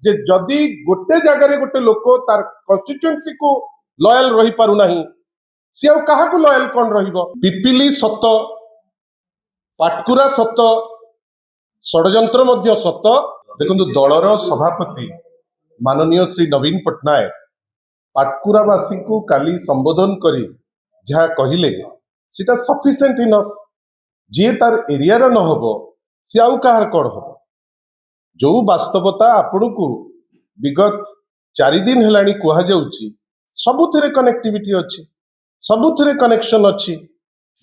जे जदि गोटे जगह गोटे लोक तार कन्स्टिट्युएंसी को लॉयल रही पारु नाही सी आ काहाकू लॉयल कौन रहिबो। पिपिली सत, पाटकुरा सत, षडयंत्र मध्य सत। देखो दलर सभापति माननीय श्री नवीन पट्टनायक पाटकुरावासी को काली संबोधन करी जहाँ कहले सीटा सफिशिएंट इनफ। जी तार एरिया न होबो सी आउ कहार कौन हम जो वास्तवता आपण को विगत 4 दिन हेलानी कुहा जाउची सबुथिरे कनेक्टिविटी अच्छी, सबुथिरे कनेक्शन अच्छी।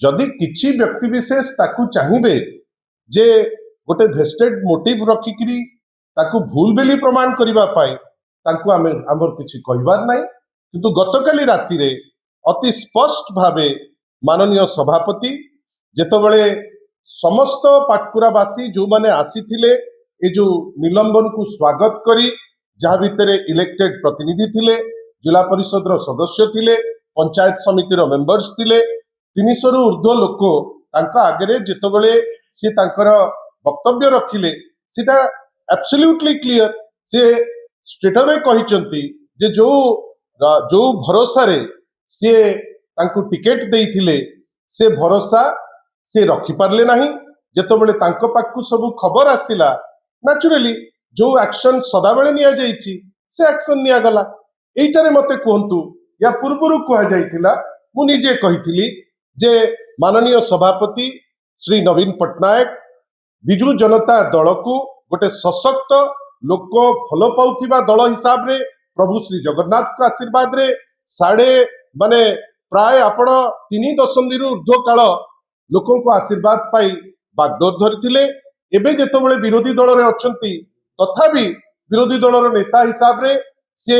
जदि किछि व्यक्ति विशेष ताकू चाहिए जे गोटे भेस्टेड मोटिव रखिकी ताकू भूल बेली प्रमाण करबा पाई ताकू आमर किछि कहबार नाही। किंतु गतकाली राति रे अति स्पष्ट भावे माननीय सभापति जेतबेले समस्त पाटकुरावासी जो माने आसीथिले ए जो निलंबन को स्वागत करी जहाँ भितर इलेक्टेड प्रतिनिधि थिले, जिला परिषद रो सदस्य थिले, पंचायत समिति रो मेंबर्स थिले, 300 रु ऊर्ध्व लोक तांका आगरे जेतबेले से तांकर वक्तव्य रखिले सीटा एब्सोल्युटली क्लियर। से स्ट्रेट अवे कहिसंती जे जो भरोसा रे से तांको टिकेट देइथिले से भरोसा से रखि पारले नाही। जेतबेले तांको पाखु सब खबर आसिला नेचुरली जो एक्शन सदाबेले निया जाइछि से एक्शन निया गला। एइटारे मते कहंतु या पूर्वरु कहा जाइथिला मु निजे कहिथिली जे माननीय सभापति श्री नवीन पट्टनायक बिजु जनता दल को गोटे सशक्त लोक भल पाउथिबा दल हिसाब रे प्रभु श्री जगन्नाथ को आशीर्वाद रे साढ़े माने प्राय आपण 3 दशंधि ऊर्ध्व काल लोकों को आशीर्वाद पाई बागडोर धरिथिले। एबे जेतबेले विरोधी दल रे अछंती तथापि विरोधी दल नेता हिसाब रे से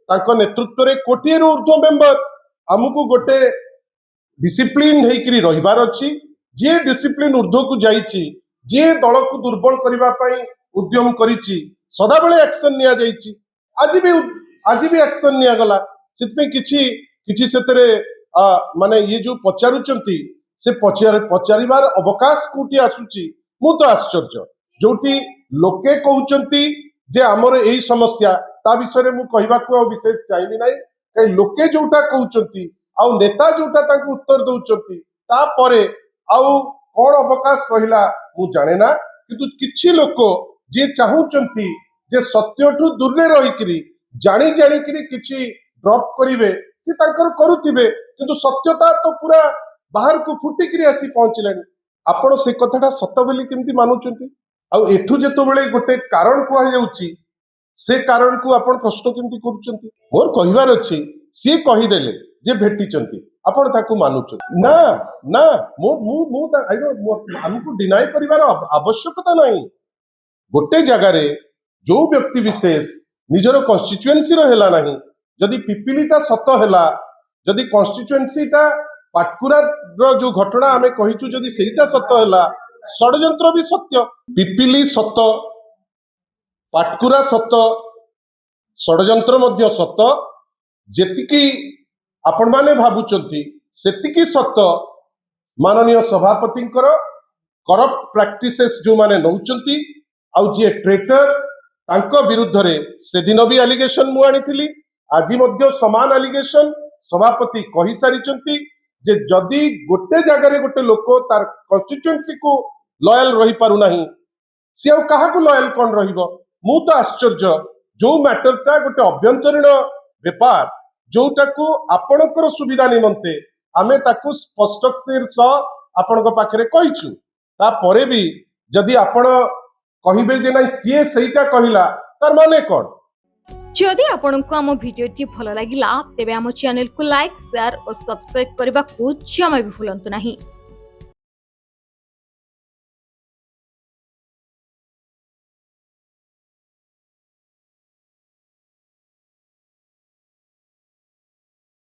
तांको नेतृत्व रे कोटिए ऊर्ध्व मेंबर आमको गोटे डिसिप्लिन हेकरी रहिबार अछि। जे डिसिप्लिन ऊर्ध्व को जाइछि, जे दल को दुर्बल करबा पई उद्यम करिछि सदाबेले एक्शन निया जाइछि। आज भी एक्शन निया गला। सितपे किछि सेतरे माने ये जो पचारुचंती से पचारिबार अवकाश कोटी आसुची मु तो आश्चर्य जोटी लोके कहउचंती जे हमर एही समस्या ता विषय मु कहबा को विशेष चाहिबी नाही। कई लोके जोटा कहउचंती आ नेता जोटा तांको उत्तर दउचंती ता परे आउ कोन अवकाश रहिला मु जाने ना। किंतु किछि लोक जे चाहउचंती जे सत्यठु दूर रे रहिकरी जानी करी किछि ड्रॉप करिवे से तांकर करूथिबे किंतु सत्यता तो पूरा बाहर को फुटिकरी आसी पहुंचलानी। आपण से कथाटा सत बोली केमती मानुचंती आ एठु जेतबेले गोटे कारण कुआ जाउची से कारण को आपण प्रश्न केमती करूचंती। मोर कहिबार अछि से कहिदेले जे भेटिचंती आपण ताकू मानुचंती ना ना मो आई डोंट हमको डिनाई करिवार आवश्यकता नाही। गोटे जगह रे जो व्यक्ति विशेष निजर कन्स्टिट्युएंसी रो हेला नाही जदि पिपिलीटा सत हेला जदि कन्स्टिट्युएंसीटा पाटकुरा रो जो घटना आमे कहिचु जदि सेटा सत हेला षडयंत्र भी सत्य। पिपिली सत, पाटकुरा सत, षडयंत्र मध्य सत। जेतिकी आपण माने भाबुचंती सेतिकी सत माननीय सभापतिंकर करप्ट प्रैक्टिसेस जो माने नउचंती आउ जे ट्रेटर तांको विरुद्ध रे से दिन भी एलिगेशन मु आनिथिली। आज मध्य समान एलिगेशन सभापति कहि सारिचंती जे जदि गोटे जगह गोटे लोक तार कन्स्टिट्युएंसी को लॉयल रही पारु नाही सी आ काहाकू लॉयल कौन रहिबो। मु तो आश्चर्य जो मैटरटा गोटे अभ्यंतरीण व्यापार जोटा को आपणकर सुविधा निमंते आमे ताकू स्पष्टतार सह आपणक पाखरे कहिछु ता परे भी जदि आपण कहिबे जे नाही सीए सहीटा कहिला तार माने कोन। जदि आपंक आम भिडी भल लगा तेब आम चैनल को लाइक, शेयर और सब्सक्राइब करने को जमा भी भूलु नहीं।